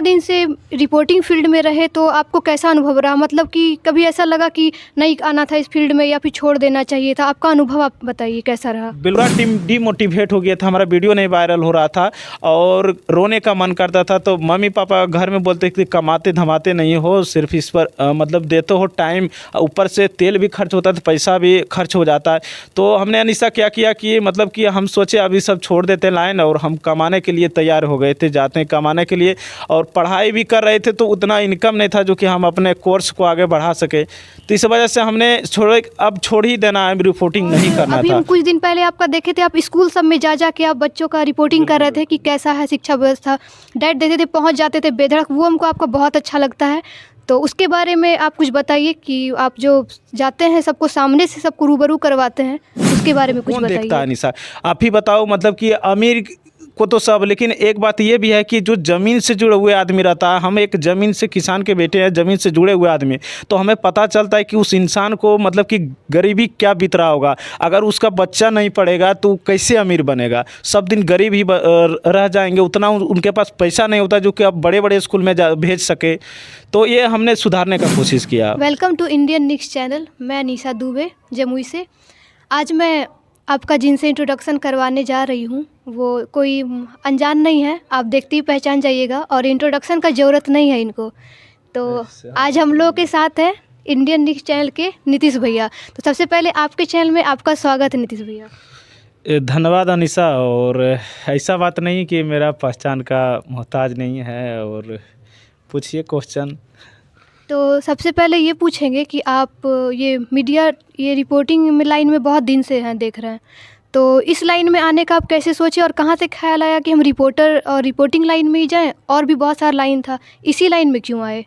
दिन से reporting field में रहे तो आपको कैसा अनुभव रहा? मतलब कि कभी ऐसा लगा कि नहीं आना था इस फील्ड में या फिर छोड़ देना चाहिए था? आपका अनुभव आप बताइए कैसा रहा? बिल्कुल डिमोटिवेट हो गया था, हमारा वीडियो नहीं वायरल हो रहा था और रोने का मन करता था। तो मम्मी पापा घर में बोलते कि कमाते धमाते नहीं हो, सिर्फ इस पर मतलब देते हो टाइम, ऊपर से तेल भी खर्च होता है तो पैसा भी खर्च हो जाता है। तो हमने अनिशा क्या किया कि मतलब कि हम सोचे अभी सब छोड़ देते लाइन और हम कमाने के लिए तैयार हो गए थे, जाते हैं कमाने के लिए। और पढ़ाई भी कर रहे थे तो उतना इनकम नहीं था जो कि हम अपने कोर्स को आगे बढ़ा सके। तो इस वजह से हमने अब छोड़ ही देना है, रिपोर्टिंग नहीं करना अभी था। हम कुछ दिन पहले आपका देखे थे, आप स्कूल सब में जा के आप बच्चों का रिपोर्टिंग कर रहे थे कि कैसा है शिक्षा व्यवस्था, डाइट देते थे, पहुंच जाते थे बेधड़क, वो हमको आपका बहुत अच्छा लगता है। तो उसके बारे में आप कुछ बताइए कि आप जो जाते हैं सबको सामने से सबको रूबरू करवाते हैं, उसके बारे में कुछ कौन देखता है बताइए। निशा? आप ही बताओ। मतलब कि अमीर को तो सब, लेकिन एक बात ये भी है कि जो ज़मीन से जुड़े हुए आदमी रहता है, हम एक ज़मीन से, किसान के बेटे हैं, ज़मीन से जुड़े हुए आदमी, तो हमें पता चलता है कि उस इंसान को मतलब कि गरीबी क्या बीत रहा होगा। अगर उसका बच्चा नहीं पढ़ेगा तो कैसे अमीर बनेगा? सब दिन गरीब ही रह जाएंगे, उतना उनके पास पैसा नहीं होता जो कि अब बड़े बड़े स्कूल में भेज सके। तो ये हमने सुधारने का कोशिश किया। Welcome to Indian Nix channel. मैं निशा दुबे जमुई से। आज मैं आपका जिनसे इंट्रोडक्शन करवाने जा रही हूँ वो कोई अनजान नहीं है, आप देखते ही पहचान जाइएगा और इंट्रोडक्शन का ज़रूरत नहीं है इनको। तो आज हम लोगों के साथ है इंडियन निक्स चैनल के नीतीश भैया। तो सबसे पहले आपके चैनल में आपका स्वागत है नीतीश भैया। धन्यवाद अनिशा। और ऐसा बात नहीं कि मेरा पहचान का मोहताज नहीं है, और पूछिए क्वेश्चन। तो सबसे पहले ये पूछेंगे कि आप ये मीडिया, ये रिपोर्टिंग में लाइन में बहुत दिन से हैं, देख रहे हैं, तो इस लाइन में आने का आप कैसे सोचे और कहाँ से ख्याल आया कि हम रिपोर्टर और रिपोर्टिंग लाइन में ही जाएं? और भी बहुत सारा लाइन था, इसी लाइन में क्यों आए?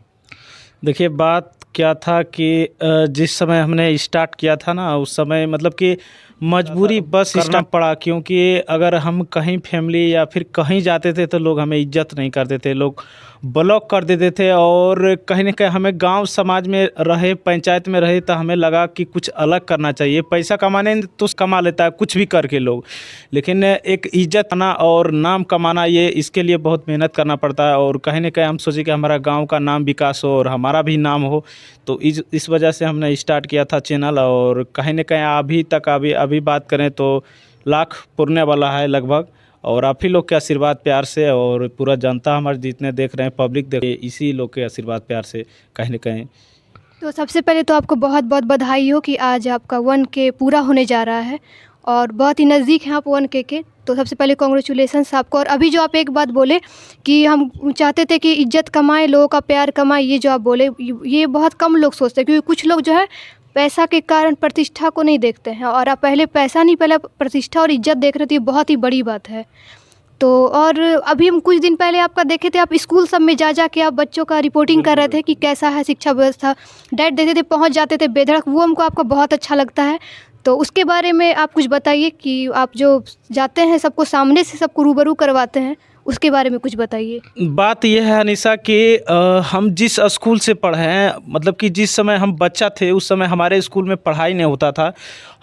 देखिए, बात क्या था कि जिस समय हमने स्टार्ट किया था ना, उस समय मतलब कि मजबूरी बस करना पड़ा, क्योंकि अगर हम कहीं फैमिली या फिर कहीं जाते थे तो लोग हमें इज्जत नहीं करते थे, लोग ब्लॉक कर देते थे। और कहीं ना कहीं हमें गांव समाज में रहे, पंचायत में रहे, तो हमें लगा कि कुछ अलग करना चाहिए। पैसा कमाने तो कमा लेता है कुछ भी करके लोग, लेकिन एक इज्जत आना और नाम कमाना, ये इसके लिए बहुत मेहनत करना पड़ता है। और कहीं ना कहीं हम सोचे कि हमारा गांव का नाम विकास हो और हमारा भी नाम हो। तो इस वजह से हमने स्टार्ट किया था चैनल। और कहीं ना कहीं अभी तक अभी बात करें तो लाख पुरने वाला है लगभग। और आप ही लोग के आशीर्वाद प्यार से, और पूरा जनता हमारे जितने देख रहे हैं, पब्लिक देख रही है, इसी लोग के आशीर्वाद प्यार से कहीं ना कहीं। तो सबसे पहले तो आपको बहुत बहुत बधाई हो कि आज आपका 1K पूरा होने जा रहा है और बहुत ही नज़दीक हैं आप 1K के। तो सबसे पहले कॉन्ग्रेचुलेसन्स आपको। और अभी जो आप एक बात बोले कि हम चाहते थे कि इज्जत कमाएं, लोगों का प्यार कमाएं, ये जो आप बोले ये बहुत कम लोग सोचते हैं, क्योंकि कुछ लोग जो है पैसा के कारण प्रतिष्ठा को नहीं देखते हैं। और आप पहले पैसा नहीं, पहले प्रतिष्ठा और इज्जत देख रहे थे, ये बहुत ही बड़ी बात है। तो और अभी हम कुछ दिन पहले आपका देखे थे, आप स्कूल सब में जा के आप बच्चों का रिपोर्टिंग कर रहे थे कि कैसा है शिक्षा व्यवस्था, डाइट देते थे, पहुंच जाते थे बेधड़क, वो हमको आपका बहुत अच्छा लगता है। तो उसके बारे में आप कुछ बताइए कि आप जो जाते हैं सबको सामने से सबको रूबरू करवाते हैं, उसके बारे में कुछ बताइए। बात यह है अनिशा कि हम जिस स्कूल से पढ़े हैं, मतलब कि जिस समय हम बच्चा थे उस समय हमारे स्कूल में पढ़ाई नहीं होता था।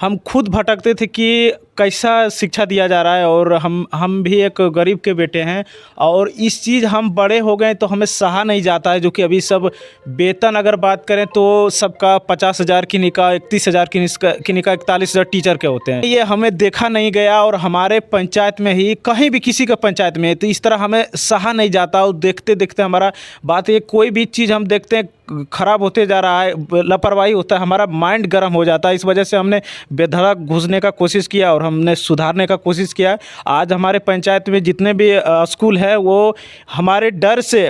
हम खुद भटकते थे कि कैसा शिक्षा दिया जा रहा है। और हम भी एक गरीब के बेटे हैं, और इस चीज़ हम बड़े हो गए तो हमें सहा नहीं जाता है। जो कि अभी सब वेतन अगर बात करें तो सबका 50,000 की निकाह, 31,000 की निकाह, 41,000 टीचर के होते हैं। ये हमें देखा नहीं गया, और हमारे पंचायत में ही कहीं भी किसी का पंचायत में, तो इस तरह हमें सहा नहीं जाता। और देखते देखते हमारा बात है, कोई भी चीज़ हम देखते हैं ख़राब होते जा रहा है, लापरवाही होता है, हमारा माइंड गर्म हो जाता है। इस वजह से हमने बेधड़क घुसने का कोशिश किया और हमने सुधारने का कोशिश किया। आज हमारे पंचायत में जितने भी स्कूल है वो हमारे डर से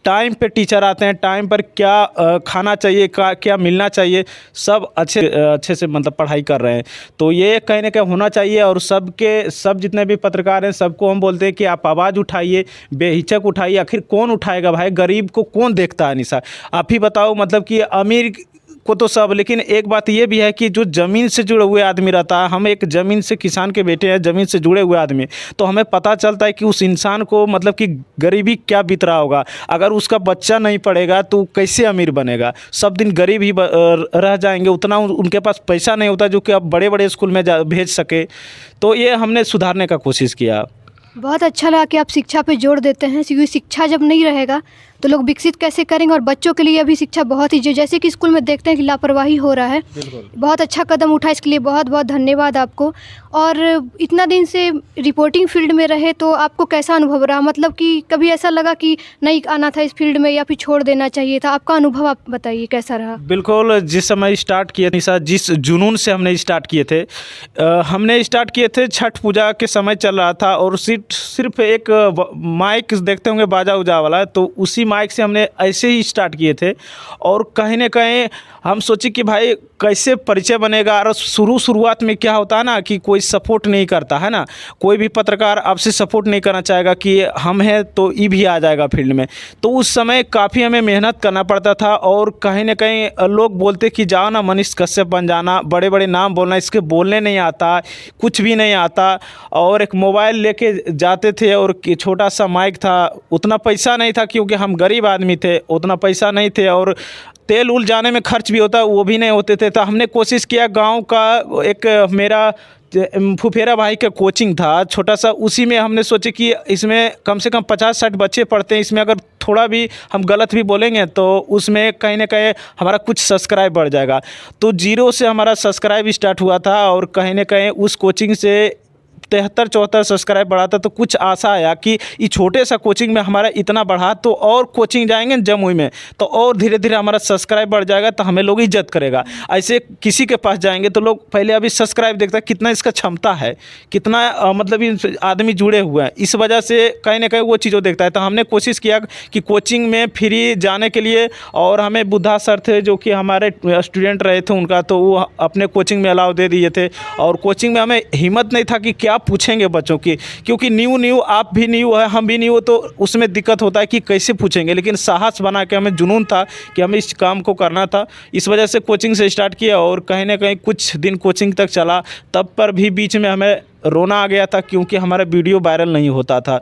टाइम पे टीचर आते हैं, टाइम पर क्या खाना चाहिए, क्या मिलना चाहिए, सब अच्छे से मतलब पढ़ाई कर रहे हैं। तो ये कहीं ना कहीं होना चाहिए। और सब जितने भी पत्रकार हैं सबको हम बोलते हैं कि आप आवाज़ उठाइए, बेहिचक उठाइए। आखिर कौन उठाएगा भाई? गरीब को कौन देखता है निशा? आप ही बताओ। मतलब कि अमीर को तो सब, लेकिन एक बात ये भी है कि जो ज़मीन से जुड़े हुए आदमी रहता है, हम एक ज़मीन से, किसान के बेटे हैं, ज़मीन से जुड़े हुए आदमी, तो हमें पता चलता है कि उस इंसान को मतलब कि गरीबी क्या बीत रहा होगा। अगर उसका बच्चा नहीं पढ़ेगा तो कैसे अमीर बनेगा? सब दिन गरीब ही रह जाएंगे, उतना उनके पास पैसा नहीं होता जो कि अब बड़े बड़े स्कूल में भेज सके। तो ये हमने सुधारने का कोशिश किया। बहुत अच्छा लगा कि आप शिक्षा पे जोर देते हैं, क्योंकि शिक्षा जब नहीं रहेगा तो लोग विकसित कैसे करेंगे। और बच्चों के लिए अभी शिक्षा बहुत ही जैसे कि स्कूल में देखते हैं कि लापरवाही हो रहा है, बिल्कुल। बहुत अच्छा कदम उठा, इसके लिए बहुत बहुत धन्यवाद आपको। और इतना दिन से रिपोर्टिंग फील्ड में रहे तो आपको कैसा अनुभव रहा, मतलब कि कभी ऐसा लगा कि नहीं आना था इस फील्ड में या फिर छोड़ देना चाहिए था? आपका अनुभव आप बताइए कैसा रहा? बिल्कुल, जिस समय स्टार्ट किए निशा, जिस जुनून से हमने स्टार्ट किए थे, हमने स्टार्ट किए थे छठ पूजा के समय चल रहा था, और सिर्फ एक माइक देखते होंगे बाजा उजा वाला, तो उसी माइक से हमने ऐसे ही स्टार्ट किए थे। और कहीं न कहीं हम सोचे कि भाई कैसे परिचय बनेगा। और शुरुआत में क्या होता है ना कि कोई सपोर्ट नहीं करता है ना, कोई भी पत्रकार आपसे सपोर्ट नहीं करना चाहेगा कि हम हैं तो ये भी आ जाएगा फील्ड में। तो उस समय काफ़ी हमें मेहनत करना पड़ता था, और कहीं न कहीं लोग बोलते कि जाओ ना मनीष कश्यप बन जाना, बड़े बड़े नाम बोलना, इसके बोलने नहीं आता, कुछ भी नहीं आता। और एक मोबाइल लेके जाते थे, और छोटा सा माइक था, उतना पैसा नहीं था क्योंकि हम गरीब आदमी थे, उतना पैसा नहीं थे, और तेल उल जाने में खर्च भी होता वो भी नहीं होते थे। तो हमने कोशिश किया, गांव का एक मेरा फुफेरा भाई का कोचिंग था छोटा सा, उसी में हमने सोचे कि इसमें कम से कम 50-60 बच्चे पढ़ते हैं, इसमें अगर थोड़ा भी हम गलत भी बोलेंगे तो उसमें कहीं ना कहीं हमारा कुछ सब्सक्राइब बढ़ जाएगा। तो जीरो से हमारा सब्सक्राइब स्टार्ट हुआ था, और कहीं ना कहीं उस कोचिंग से 73-74 सब्सक्राइब बढ़ा था। तो कुछ आशा आया कि ये छोटे सा कोचिंग में हमारा इतना बढ़ा, तो और कोचिंग जाएंगे जमुई में तो और धीरे धीरे हमारा सब्सक्राइब बढ़ जाएगा, तो हमें लोग इज्जत करेगा। ऐसे किसी के पास जाएंगे तो लोग पहले अभी सब्सक्राइब देखता है, कितना इसका क्षमता है, कितना मतलब इन आदमी जुड़े हुए हैं, इस वजह से कहीं ना कहीं वो चीज़ों देखता है। तो हमने कोशिश किया कि कोचिंग में फ्री जाने के लिए, और हमें बुद्धा सर थे जो कि हमारे स्टूडेंट रहे थे उनका, तो वो अपने कोचिंग में अलाउ दे दिए थे। और कोचिंग में हमें हिम्मत नहीं था कि क्या पूछेंगे बच्चों की, क्योंकि न्यू आप भी न्यू है, हम भी न्यू, तो उसमें दिक्कत होता है कि कैसे पूछेंगे। लेकिन साहस बना के, हमें जुनून था कि हमें इस काम को करना था, इस वजह से कोचिंग से स्टार्ट किया। और कहीं ना कहीं कुछ दिन कोचिंग तक चला, तब पर भी बीच में हमें रोना आ गया था, क्योंकि हमारा वीडियो वायरल नहीं होता था।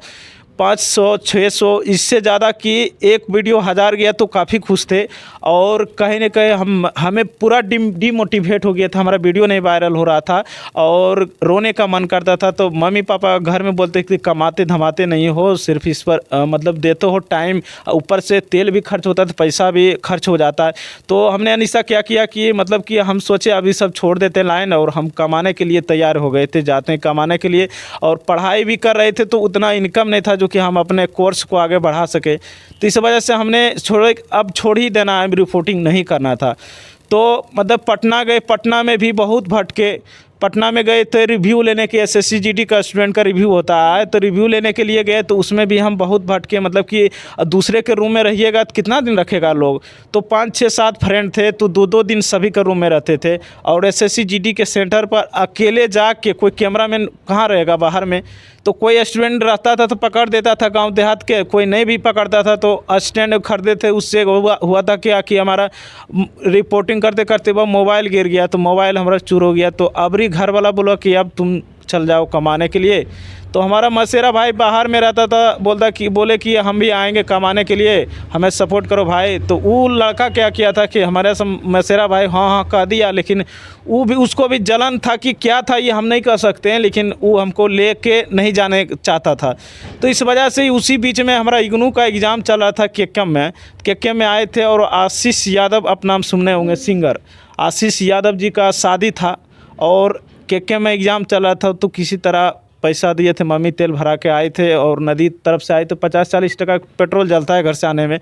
500-600 इससे ज़्यादा कि एक वीडियो 1000 गया तो काफ़ी खुश थे। और कहीं ना कहीं हमें पूरा डीमोटिवेट हो गया था, हमारा वीडियो नहीं वायरल हो रहा था, और रोने का मन करता था। तो मम्मी पापा घर में बोलते कि कमाते धमाते नहीं हो, सिर्फ इस पर मतलब देते हो टाइम, ऊपर से तेल भी खर्च होता है, तो पैसा भी खर्च हो जाता है। तो हमने अनिशा क्या किया कि मतलब कि हम सोचे अभी सब छोड़ देते लाइन, और हम कमाने के लिए तैयार हो गए थे, जाते हैं कमाने के लिए। और पढ़ाई भी कर रहे थे, तो उतना इनकम नहीं था जो कि हम अपने कोर्स को आगे बढ़ा सके। तो इस वजह से हमने अब छोड़ ही देना है, रिपोर्टिंग नहीं करना था। तो मतलब पटना गए, पटना में भी बहुत भटके। पटना में गए तो रिव्यू लेने के, एसएससी जीडी का स्टूडेंट का रिव्यू होता है, तो रिव्यू लेने के लिए गए, तो उसमें भी हम बहुत भटके। मतलब कि दूसरे के रूम में रहिएगा तो कितना दिन रखेगा लोग, तो 5-6-7 फ्रेंड थे, तो 2-2 दिन सभी के रूम में रहते थे। और एसएससी जीडी के सेंटर पर अकेले जाके, कोई कैमरामैन कहाँ रहेगा बाहर में, तो कोई स्टूडेंट रहता था तो पकड़ देता था गांव देहात के, कोई नहीं भी पकड़ता था तो स्टैंड खरीदे थे। उससे हुआ था क्या कि हमारा रिपोर्टिंग करते करते वह मोबाइल गिर गया, तो मोबाइल हमारा चूर हो गया। तो अबरी घर वाला बोला कि अब तुम चल जाओ कमाने के लिए। तो हमारा मसेरा भाई बाहर में रहता था, बोले कि हम भी आएंगे कमाने के लिए, हमें सपोर्ट करो भाई। तो वो लड़का क्या किया था कि हमारे मसेरा भाई हाँ कह दिया, लेकिन उसको भी जलन था कि क्या था ये हम नहीं कर सकते हैं, लेकिन वो हमको लेके नहीं जाने चाहता था। तो इस वजह से उसी बीच में हमारा इग्नू का एग्ज़ाम चल रहा था केकेएम में आए थे। और आशीष यादव, आप नाम सुनने होंगे, सिंगर आशीष यादव जी का शादी था, और केकेएम में एग्ज़ाम चल रहा था। तो किसी तरह पैसा दिए थे, मम्मी तेल भरा के आए थे, और नदी तरफ से आए तो 50-40 टका पेट्रोल जलता है घर से आने में।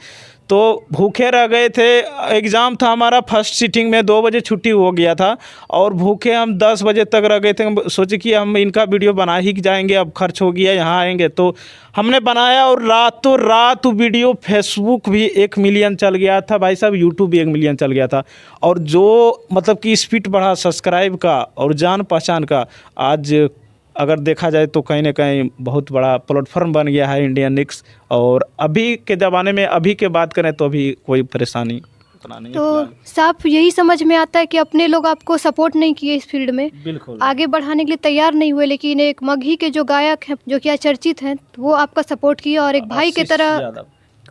तो भूखे रह गए थे। एग्ज़ाम था हमारा, फर्स्ट सीटिंग में 2 बजे छुट्टी हो गया था, और भूखे हम 10 बजे तक रह गए थे। सोचे कि हम इनका वीडियो बना ही जाएंगे, अब खर्च हो गया, यहाँ आएंगे। तो हमने बनाया, और रातों रात वीडियो फेसबुक भी 1 मिलियन चल गया था भाई साहब, यूट्यूब भी 1 मिलियन चल गया था। और जो मतलब कि स्पीड बढ़ा सब्सक्राइब का और जान पहचान का, आज अगर देखा जाए तो कहीं ना कहीं बहुत बड़ा प्लेटफॉर्म बन गया है इंडियन न्यूज़। और अभी के ज़माने में, अभी के बात करें तो अभी कोई परेशानी उतना नहीं है। तो साफ यही समझ में आता है कि अपने लोग आपको सपोर्ट नहीं किए इस फील्ड में, बिल्कुल आगे बढ़ाने के लिए तैयार नहीं हुए, लेकिन एक मगही के जो गायक हैं जो कि चर्चित हैं, वो आपका सपोर्ट किए, और एक भाई की तरह,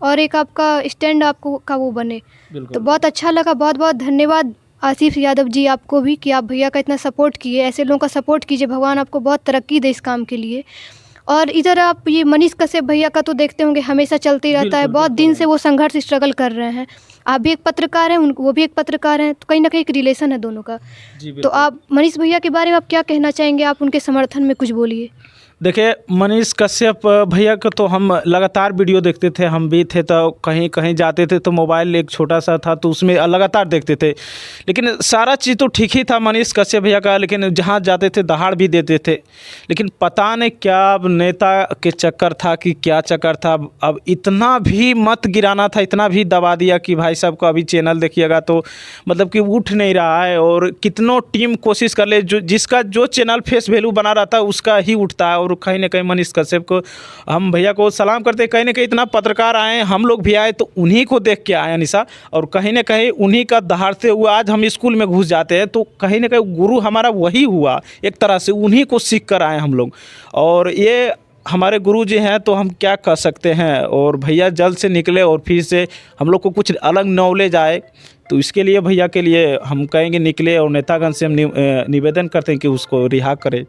और एक आपका स्टैंड आपको का वो बने। तो बहुत अच्छा लगा, बहुत बहुत धन्यवाद आशीष यादव जी आपको भी, कि आप भैया का इतना सपोर्ट किए। ऐसे लोगों का सपोर्ट कीजिए, भगवान आपको बहुत तरक्की दे इस काम के लिए। और इधर आप ये मनीष कश्यप भैया का तो देखते होंगे, हमेशा चलते ही रहता है, बिल्कुल, बहुत बिल्कुल। दिन से वो संघर्ष स्ट्रगल कर रहे हैं। आप भी एक पत्रकार हैं, वो भी एक पत्रकार हैं, तो कहीं ना कहीं एक रिलेशन है दोनों का। जी, तो बिल्कुल। आप मनीष भैया के बारे में आप क्या कहना चाहेंगे? आप उनके समर्थन में कुछ बोलिए। देखिए, मनीष कश्यप भैया को तो हम लगातार वीडियो देखते थे, हम भी थे तो कहीं कहीं जाते थे तो मोबाइल एक छोटा सा था तो उसमें लगातार देखते थे। लेकिन सारा चीज़ तो ठीक ही था मनीष कश्यप भैया का, लेकिन जहाँ जाते थे दहाड़ भी देते थे। लेकिन पता नहीं क्या अब नेता के चक्कर था कि क्या चक्कर था, अब इतना भी मत गिराना था, इतना भी दबा दिया कि भाई साहब को अभी चैनल देखिएगा तो मतलब कि उठ नहीं रहा है। और कितनों टीम कोशिश कर ले, जो जिसका जो चैनल फेस वैल्यू बना रहता है उसका ही उठता है। और कहीं ना कहीं मनीष कश्यप को हम भैया को सलाम करते हैं। कहीं ना कहीं इतना पत्रकार आए, हम लोग भी आए तो उन्हीं को देख के आए निशा, और कहीं ना कहीं उन्हीं का दहाड़ते हुए आज हम स्कूल में घुस जाते हैं। तो कहीं ना कहीं गुरु हमारा वही हुआ, एक तरह से उन्हीं को सीख कर आए हम लोग। और ये हमारे गुरु जी हैं तो हम क्या कर सकते हैं। और भैया जल्द से निकले और फिर से हम लोग को कुछ अलग नॉलेज आए, तो इसके लिए भैया के लिए हम कहेंगे निकले, और नेतागण से हम निवेदन करते हैं कि उसको रिहा करें।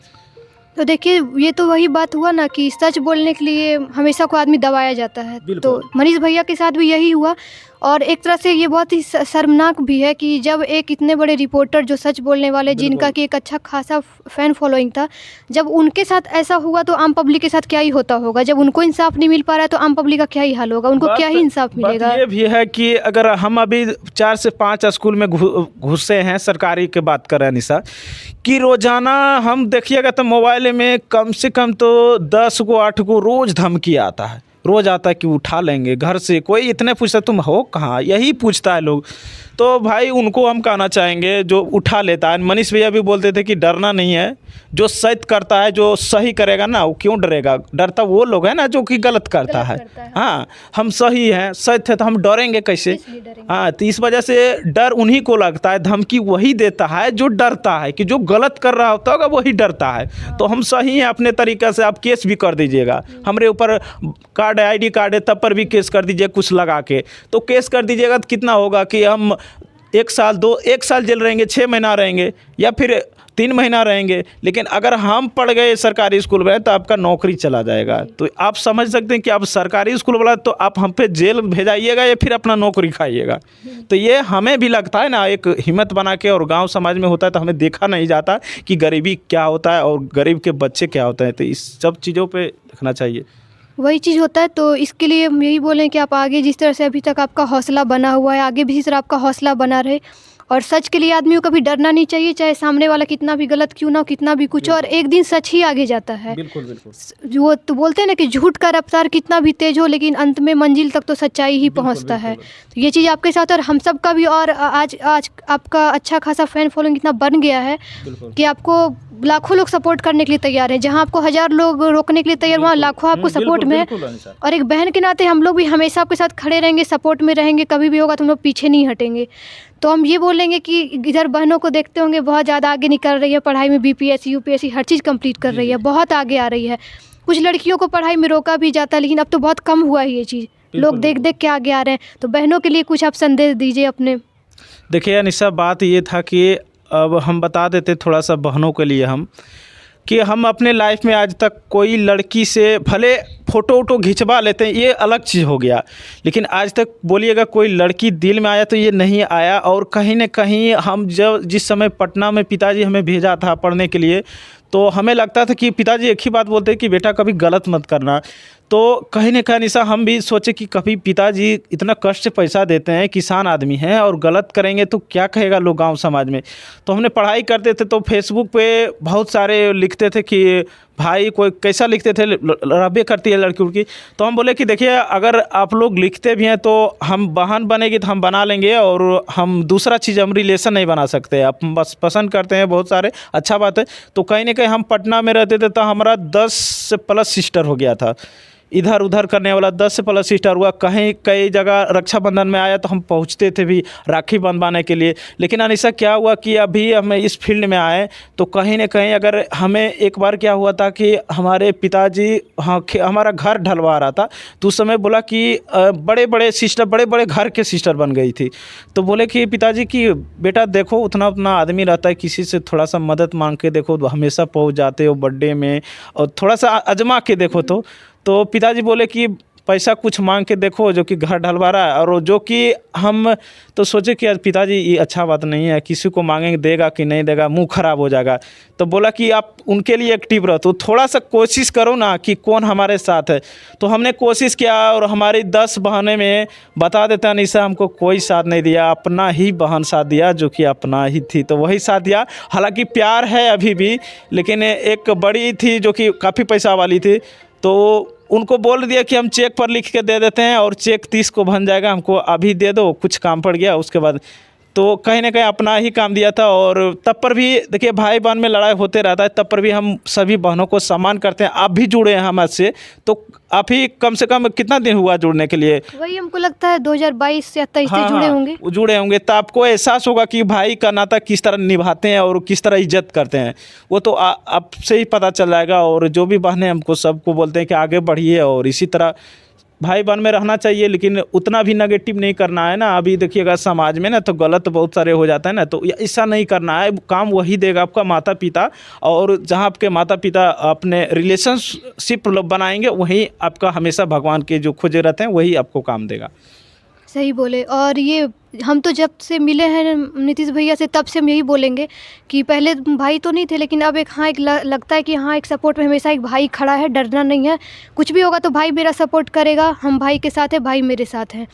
तो देखिए, ये तो वही बात हुआ ना कि सच बोलने के लिए हमेशा को आदमी दबाया जाता है। तो बिल्कुल। मनीष भैया के साथ भी यही हुआ। और एक तरह से ये बहुत ही शर्मनाक भी है कि जब एक इतने बड़े रिपोर्टर जो सच बोलने वाले, जिनका कि एक अच्छा खासा फैन फॉलोइंग था, जब उनके साथ ऐसा हुआ तो आम पब्लिक के साथ क्या ही होता होगा। जब उनको इंसाफ नहीं मिल पा रहा है तो आम पब्लिक का क्या ही हाल होगा, उनको क्या ही इंसाफ मिलेगा। बात ये भी है कि अगर हम अभी 4 से 5 स्कूल में घुसे हैं, सरकारी की बात कर रहे हैं निशा, कि रोजाना हम देखिएगा तो मोबाइल में कम से कम तो 10 को 8 को रोज़ धमकी आता है। रोज़ आता है कि उठा लेंगे घर से, कोई इतने पूछता तुम हो कहाँ, यही पूछता है लोग। तो भाई उनको हम कहना चाहेंगे जो उठा लेता है। मनीष भैया भी बोलते थे कि डरना नहीं है, जो सत्य करता है, जो सही करेगा ना, वो क्यों डरेगा। डरता वो लोग है ना जो कि गलत करता है। हाँ, हम सही हैं, सत्य है तो हम डरेंगे कैसे। हाँ, तो इस वजह से डर उन्हीं को लगता है, धमकी वही देता है जो डरता है, कि जो गलत कर रहा होता होगा वही डरता है। तो हम सही हैं अपने तरीक़े से, आप केस भी कर दीजिएगा, हमारे ऊपर कार्ड है, ID कार्ड है, तब पर भी केस कर दीजिए कुछ लगा के। तो केस कर दीजिएगा तो कितना होगा कि हम 1 साल 1 साल जेल रहेंगे, 6 महीना रहेंगे, या फिर 3 महीना रहेंगे। लेकिन अगर हम पढ़ गए सरकारी स्कूल में तो आपका नौकरी चला जाएगा। तो आप समझ सकते हैं कि आप सरकारी स्कूल वाला तो आप हम पे जेल भेजाइएगा या फिर अपना नौकरी खाइएगा। तो ये हमें भी लगता है ना, एक हिम्मत बना के, और गांव समाज में होता है तो हमें देखा नहीं जाता कि गरीबी क्या होता है और गरीब के बच्चे क्या होते हैं। तो इस सब चीज़ों पर देखना चाहिए। वही चीज़ होता है। तो इसके लिए हम यही बोलें कि आप आगे जिस तरह से अभी तक आपका हौसला बना हुआ है, आगे भी इसी तरह आपका हौसला बना रहे। और सच के लिए आदमी को कभी डरना नहीं चाहिए, चाहे सामने वाला कितना भी गलत क्यों ना हो, कितना भी कुछ हो, और एक दिन सच ही आगे जाता है। बिल्कुल बिल्कुल। वो तो बोलते हैं ना कि झूठ का रफ्तार कितना भी तेज हो, लेकिन अंत में मंजिल तक तो सच्चाई ही पहुंचता है। तो ये चीज़ आपके साथ और हम सब का भी। और आज आपका अच्छा खासा फैन फॉलोइंग इतना बन गया है कि आपको लाखों लोग सपोर्ट करने के लिए तैयार हैं। जहाँ आपको 1000 लोग रोकने के लिए तैयार, वहाँ लाखों आपको सपोर्ट में है। और एक बहन के नाते हम लोग भी हमेशा आपके साथ खड़े रहेंगे, सपोर्ट में रहेंगे, कभी भी होगा तो हम लोग पीछे नहीं हटेंगे। तो हम ये बोलेंगे कि इधर बहनों को देखते होंगे बहुत ज़्यादा आगे निकल रही है पढ़ाई में, BPSC UPSC हर चीज़ कंप्लीट कर रही है, बहुत आगे आ रही है। कुछ लड़कियों को पढ़ाई में रोका भी जाता है, लेकिन अब तो बहुत कम हुआ है ये चीज़, लोग देख देख के आगे आ रहे हैं। तो बहनों के लिए कुछ आप संदेश दीजिए अपने। देखिए अनिशा, बात ये था कि अब हम बता देते थोड़ा सा बहनों के लिए कि हम अपने लाइफ में आज तक कोई लड़की से भले फ़ोटो वोटो खिंचवा लेते हैं, ये अलग चीज़ हो गया, लेकिन आज तक बोलिएगा कोई लड़की दिल में आया तो ये नहीं आया। और कहीं न कहीं हम जब जिस समय पटना में पिताजी हमें भेजा था पढ़ने के लिए, तो हमें लगता था कि पिताजी एक ही बात बोलते हैं कि बेटा कभी गलत मत करना। तो कहीं न कहीं निशा हम भी सोचे कि कभी पिताजी इतना कष्ट से पैसा देते हैं, किसान आदमी हैं, और गलत करेंगे तो क्या कहेगा लोग गांव समाज में। तो हमने पढ़ाई करते थे तो फेसबुक पे बहुत सारे लिखते थे कि भाई कोई कैसा लिखते थे, रब्बे करती है लड़की उड़की। तो हम बोले कि देखिए अगर आप लोग लिखते भी हैं तो हम बहन बनेगी तो हम बना लेंगे, और हम दूसरा चीज़ हम रिलेशन नहीं बना सकते। आप बस पसंद करते हैं बहुत सारे, अच्छा बात है। तो कहीं ना कहीं हम पटना में रहते थे तो हमारा 10 से प्लस सिस्टर हो गया था, इधर उधर करने वाला 10 से प्लस सिस्टर हुआ। कहीं कई जगह रक्षाबंधन में आया तो हम पहुंचते थे भी राखी बंधवाने के लिए। लेकिन अनिशा क्या हुआ कि अभी हम इस फील्ड में आए तो कहीं ना कहीं अगर हमें एक बार क्या हुआ था कि हमारे पिताजी हमारा घर ढलवा रहा था, तो उस समय बोला कि बड़े बड़े सिस्टर, बड़े बड़े घर के सिस्टर बन गई थी। तो बोले कि पिताजी कि बेटा देखो उतना उतना आदमी रहता है, किसी से थोड़ा सा मदद मांग के देखो, हमेशा पहुंच जाते हो बर्थडे में, और थोड़ा सा आजमा के देखो। तो पिताजी बोले कि पैसा कुछ मांग के देखो जो कि घर ढलवा रहा है। और जो कि हम तो सोचे कि यार पिताजी ये अच्छा बात नहीं है, किसी को मांगेंगे देगा कि नहीं देगा, मुंह खराब हो जाएगा। तो बोला कि आप उनके लिए एक्टिव रहो, तो थोड़ा सा कोशिश करो ना कि कौन हमारे साथ है। तो हमने कोशिश किया और हमारी 10 बहनें में बता देता अनिशा हमको कोई साथ नहीं दिया, अपना ही बहन साथ दिया जो कि अपना ही थी, तो वही साथ दिया। हालांकि प्यार है अभी भी, लेकिन एक बड़ी थी जो कि काफ़ी पैसा वाली थी, तो उनको बोल दिया कि हम चेक पर लिख के दे देते हैं और चेक 30 को बन जाएगा, हमको अभी दे दो, कुछ काम पड़ गया उसके बाद। तो कहीं ना कहीं अपना ही काम दिया था। और तब पर भी देखिए भाई बहन में लड़ाई होते रहता है, तब पर भी हम सभी बहनों को सम्मान करते हैं। आप भी जुड़े हैं हमसे, तो आप ही कम से कम कितना दिन हुआ जुड़ने के लिए? वही हमको लगता है 2022 या 23 से हाँ जुड़े हाँ, होंगे। जुड़े होंगे, तो आपको एहसास होगा कि भाई का नाता किस तरह निभाते हैं और किस तरह इज्जत करते हैं। वो तो आपसे ही पता चल जाएगा। और जो भी बहनें हमको सबको बोलते हैं कि आगे बढ़िए और इसी तरह भाई बहन में रहना चाहिए, लेकिन उतना भी नेगेटिव नहीं करना है ना। अभी देखिएगा समाज में ना तो गलत बहुत सारे हो जाता है ना, तो ऐसा नहीं करना है। काम वही देगा आपका माता पिता, और जहाँ आपके माता पिता अपने रिलेशनशिप बनाएंगे वहीं आपका हमेशा भगवान के जो खोजे रहते हैं वही आपको काम देगा। सही बोले। और ये हम तो जब से मिले हैं नीतीश भैया से, तब से हम यही बोलेंगे कि पहले भाई तो नहीं थे, लेकिन अब एक हाँ एक लगता है कि हाँ एक सपोर्ट में हमेशा एक भाई खड़ा है, डरना नहीं है। कुछ भी होगा तो भाई मेरा सपोर्ट करेगा, हम भाई के साथ हैं, भाई मेरे साथ हैं।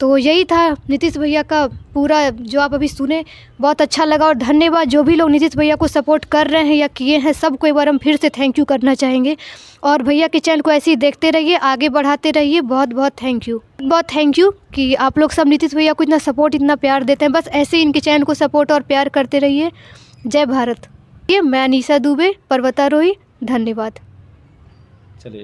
तो यही था नीतीश भैया का पूरा जो आप अभी सुने, बहुत अच्छा लगा। और धन्यवाद जो भी लोग नीतीश भैया को सपोर्ट कर रहे हैं या किए हैं, सबको एक बार हम फिर से थैंक यू करना चाहेंगे। और भैया के चैनल को ऐसे ही देखते रहिए, आगे बढ़ाते रहिए। बहुत बहुत थैंक यू, बहुत थैंक यू कि आप लोग सब नीतीश भैया को इतना सपोर्ट, इतना प्यार देते हैं। बस ऐसे ही इनके चैनल को सपोर्ट और प्यार करते रहिए। जय भारत। ये मैं अनीसा दुबे, पर्वतारोही। धन्यवाद। चलिए।